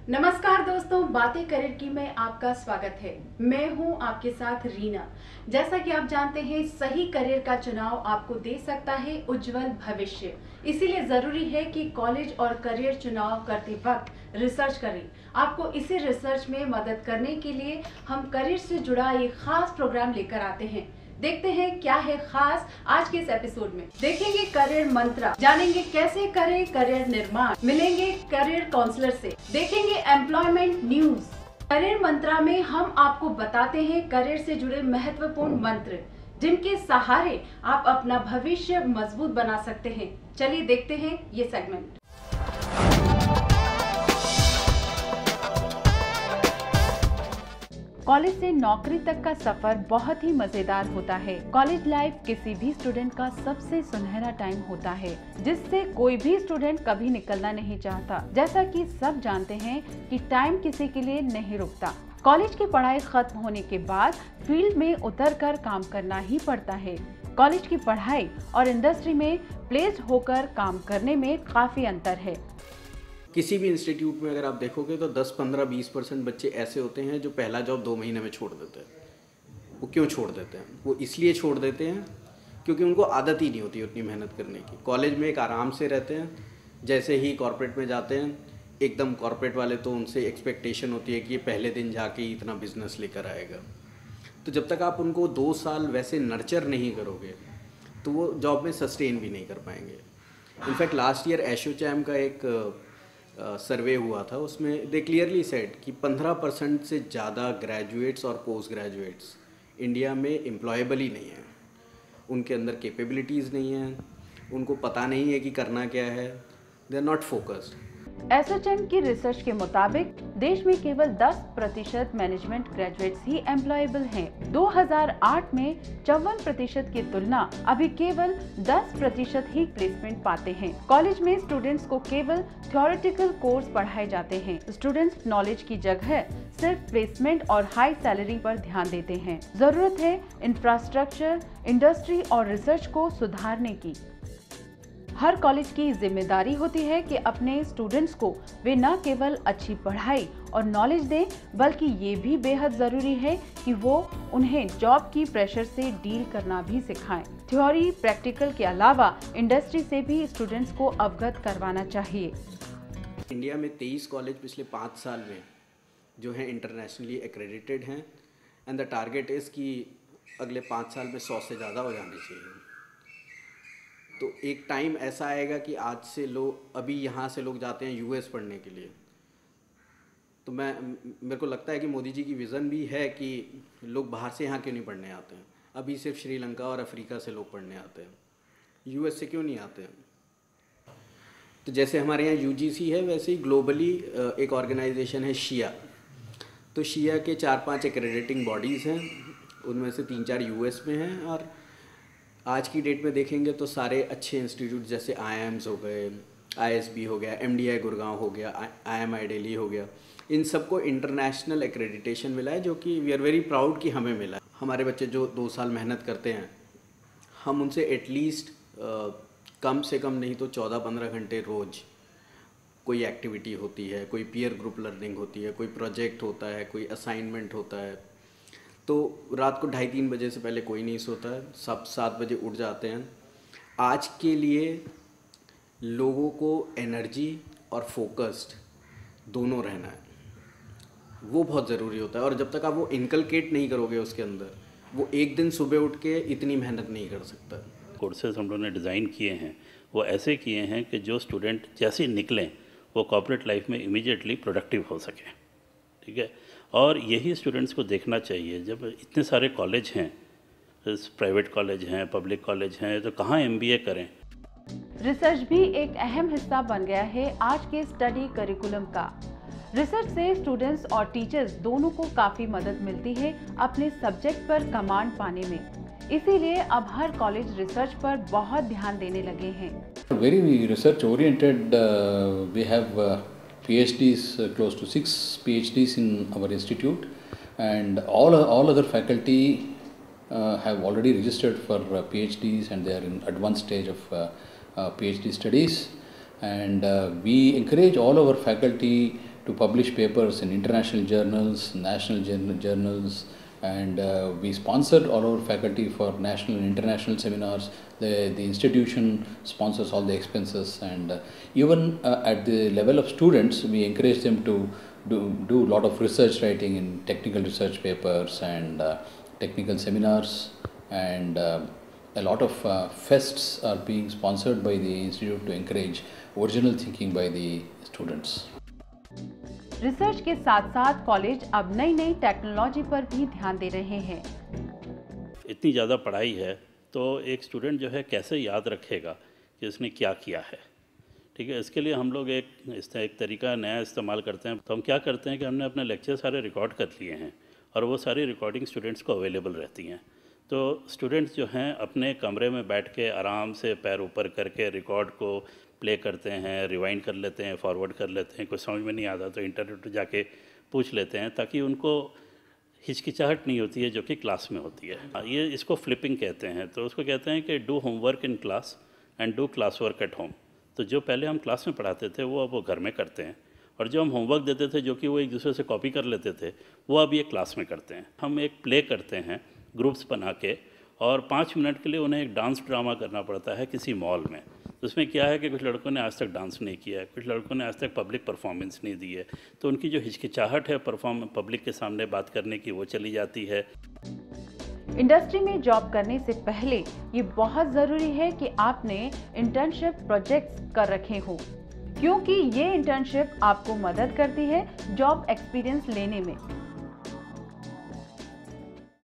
नमस्कार दोस्तों, बातें करियर की में आपका स्वागत है। मैं हूं आपके साथ रीना। जैसा कि आप जानते हैं, सही करियर का चुनाव आपको दे सकता है उज्जवल भविष्य। इसीलिए जरूरी है कि कॉलेज और करियर चुनाव करते वक्त रिसर्च करें। आपको इसी रिसर्च में मदद करने के लिए हम करियर से जुड़ा एक खास प्रोग्राम लेकर आते हैं। देखते हैं क्या है खास आज के इस एपिसोड में। देखेंगे करियर मंत्र, जानेंगे कैसे करें करियर निर्माण, मिलेंगे करियर काउंसलर से, देखेंगे एम्प्लॉयमेंट न्यूज। करियर मंत्रा में हम आपको बताते हैं करियर से जुड़े महत्वपूर्ण मंत्र, जिनके सहारे आप अपना भविष्य मजबूत बना सकते हैं। चलिए देखते हैं ये सेगमेंट। कॉलेज से नौकरी तक का सफर बहुत ही मजेदार होता है। कॉलेज लाइफ किसी भी स्टूडेंट का सबसे सुनहरा टाइम होता है, जिससे कोई भी स्टूडेंट कभी निकलना नहीं चाहता। जैसा कि सब जानते हैं कि टाइम किसी के लिए नहीं रुकता। कॉलेज की पढ़ाई खत्म होने के बाद फील्ड में उतरकर काम करना ही पड़ता है। कॉलेज की पढ़ाई और इंडस्ट्री में प्लेस्ड होकर काम करने में काफी अंतर है। किसी भी इंस्टीट्यूट में अगर आप देखोगे तो 10, 15, 20% बच्चे ऐसे होते हैं जो पहला जॉब 2 महीने में छोड़ देते हैं। वो क्यों छोड़ देते हैं? वो इसलिए छोड़ देते हैं क्योंकि उनको आदत ही नहीं होती उतनी मेहनत करने की। कॉलेज में एक आराम से रहते हैं, जैसे ही कॉर्पोरेट में जाते हैं एकदम कॉर्पोरेट वाले तो उनसे एक्सपेक्टेशन होती है कि ये पहले दिन जाके ही इतना बिजनेस लेकर आएगा। तो जब तक आप उनको 2 साल वैसे नर्चर नहीं करोगे तो वो जॉब में सस्टेन भी नहीं कर पाएंगे। इनफैक्ट लास्ट ईयर एसोचैम का एक सर्वे हुआ था, उसमें दे क्लियरली सेड कि 15% से ज़्यादा ग्रेजुएट्स और पोस्ट ग्रेजुएट्स इंडिया में एम्प्लॉयबल ही नहीं हैं। उनके अंदर कैपेबिलिटीज़ नहीं हैं, उनको पता नहीं है कि करना क्या है, they are not focused. ASSOCHAM की रिसर्च के मुताबिक देश में केवल 10% मैनेजमेंट ग्रेजुएट्स ही एम्प्लॉयबल हैं। 2008 में 54% की तुलना अभी केवल 10% ही प्लेसमेंट पाते हैं। कॉलेज में स्टूडेंट्स को केवल थ्योरेटिकल कोर्स पढ़ाए जाते हैं। स्टूडेंट्स नॉलेज की जगह सिर्फ प्लेसमेंट और हाई सैलरी पर ध्यान देते हैं। जरूरत है इंफ्रास्ट्रक्चर, इंडस्ट्री और रिसर्च को सुधारने की। हर कॉलेज की जिम्मेदारी होती है कि अपने स्टूडेंट्स को वे न केवल अच्छी पढ़ाई और नॉलेज दें, बल्कि ये भी बेहद जरूरी है कि वो उन्हें जॉब की प्रेशर से डील करना भी सिखाएं। थ्योरी प्रैक्टिकल के अलावा इंडस्ट्री से भी स्टूडेंट्स को अवगत करवाना चाहिए। इंडिया में 23 कॉलेज पिछले 5 साल में जो हैं इंटरनेशनली एक्रेडिटेड हैं, एंड द टारगेट इज़ कि अगले 5 साल में 100 से ज़्यादा हो जाने चाहिए। तो एक टाइम ऐसा आएगा कि आज से लोग, अभी यहाँ से लोग जाते हैं यूएस पढ़ने के लिए, तो मेरे को लगता है कि मोदी जी की विज़न भी है कि लोग बाहर से यहाँ क्यों नहीं पढ़ने आते हैं। अभी सिर्फ श्रीलंका और अफ्रीका से लोग पढ़ने आते हैं, यूएस से क्यों नहीं आते हैं। तो जैसे हमारे यहाँ यूजीसी है, वैसे ही ग्लोबली एक ऑर्गेनाइजेशन है शिया। तो शिया के 4-5 एक्रेडिटिंग बॉडीज़ हैं, उनमें से 3-4 यूएस में हैं। और आज की डेट में देखेंगे तो सारे अच्छे इंस्टीट्यूट जैसे IIMs हो गए, ISB हो गया, MDI गुड़गांव हो गया, IMI दिल्ली हो गया, इन सबको इंटरनेशनल एक्रेडिटेशन मिला है, जो कि वी आर वेरी प्राउड कि हमें मिला है। हमारे बच्चे जो 2 साल मेहनत करते हैं, हम उनसे एटलीस्ट कम से कम नहीं तो 14-15 घंटे रोज़ कोई एक्टिविटी होती है, कोई पीयर ग्रुप लर्निंग होती है, कोई प्रोजेक्ट होता है, कोई असाइनमेंट होता है। तो रात को 2:30-3 बजे से पहले कोई नहीं सोता है, सब 7 बजे उठ जाते हैं। आज के लिए लोगों को एनर्जी और फोकस्ड दोनों रहना है, वो बहुत ज़रूरी होता है। और जब तक आप वो इनकलकेट नहीं करोगे उसके अंदर, वो एक दिन सुबह उठ के इतनी मेहनत नहीं कर सकता। कोर्सेज हम लोगों ने डिज़ाइन किए हैं वो ऐसे किए हैं कि जो स्टूडेंट जैसे निकलें वो कॉर्पोरेट लाइफ में इमीडिएटली प्रोडक्टिव हो सके, ठीक है। और यही स्टूडेंट्स को देखना चाहिए। जब इतने सारे कॉलेज हैं, प्राइवेट कॉलेज हैं, पब्लिक कॉलेज हैं, तो कहाँ MBA करें। रिसर्च भी एक अहम हिस्सा बन गया है आज के स्टडी करिकुलम का। रिसर्च से स्टूडेंट्स और टीचर्स दोनों को काफी मदद मिलती है अपने सब्जेक्ट पर कमांड पाने में। इसीलिए अब हर कॉलेज रिसर्च पर बहुत ध्यान देने लगे हैं। Very research oriented. We have PhDs, close to 6 PhDs in our institute, and all other faculty have already registered for PhDs, and they are in advanced stage of PhD studies. And we encourage all our faculty to publish papers in international journals, national journals, and we sponsored all our faculty for national and international seminars. The institution sponsors all the expenses, and even at the level of students, we encourage them to do a lot of research writing in technical research papers and technical seminars, and a lot of fests are being sponsored by the institute to encourage original thinking by the students. Research के साथ साथ college अब नई नई technology पर भी ध्यान दे रहे हैं। इतनी ज़्यादा पढ़ाई है तो एक स्टूडेंट जो है कैसे याद रखेगा कि उसने क्या किया है, ठीक है। इसके लिए हम लोग एक तरीका नया इस्तेमाल करते हैं। तो हम क्या करते हैं कि हमने अपने लेक्चर सारे रिकॉर्ड कर लिए हैं और वो सारी रिकॉर्डिंग स्टूडेंट्स को अवेलेबल रहती हैं। तो स्टूडेंट्स जो हैं अपने कमरे में बैठ के आराम से पैर ऊपर करके रिकॉर्ड को प्ले करते हैं, रिवाइंड कर लेते हैं, फॉरवर्ड कर लेते हैं। कुछ समझ में नहीं आता तो इंटरनेट पर जाके पूछ लेते हैं, ताकि उनको हिचकिचाहट नहीं होती है जो कि क्लास में होती है। ये इसको फ्लिपिंग कहते हैं। तो उसको कहते हैं कि do homework in class and do class work at home. तो जो पहले हम क्लास में पढ़ाते थे वो अब वो घर में करते हैं, और जो हम होमवर्क देते थे जो कि वो एक दूसरे से कॉपी कर लेते थे वो अब ये क्लास में करते हैं। हम एक प्ले करते हैं ग्रुप्स बना के, और 5 मिनट के लिए उन्हें एक डांस ड्रामा करना पड़ता है किसी मॉल में। तो उसमें क्या है कि कुछ लड़कों ने आज तक डांस नहीं किया है, कुछ लड़कों ने आज तक पब्लिक परफॉर्मेंस नहीं दी है, तो उनकी जो हिचकिचाहट है पब्लिक के सामने बात करने की वो चली जाती है। इंडस्ट्री में जॉब करने से पहले ये बहुत ज़रूरी है कि आपने इंटर्नशिप प्रोजेक्ट्स कर रखे हो, क्योंकि ये इंटर्नशिप आपको मदद करती है जॉब एक्सपीरियंस लेने में।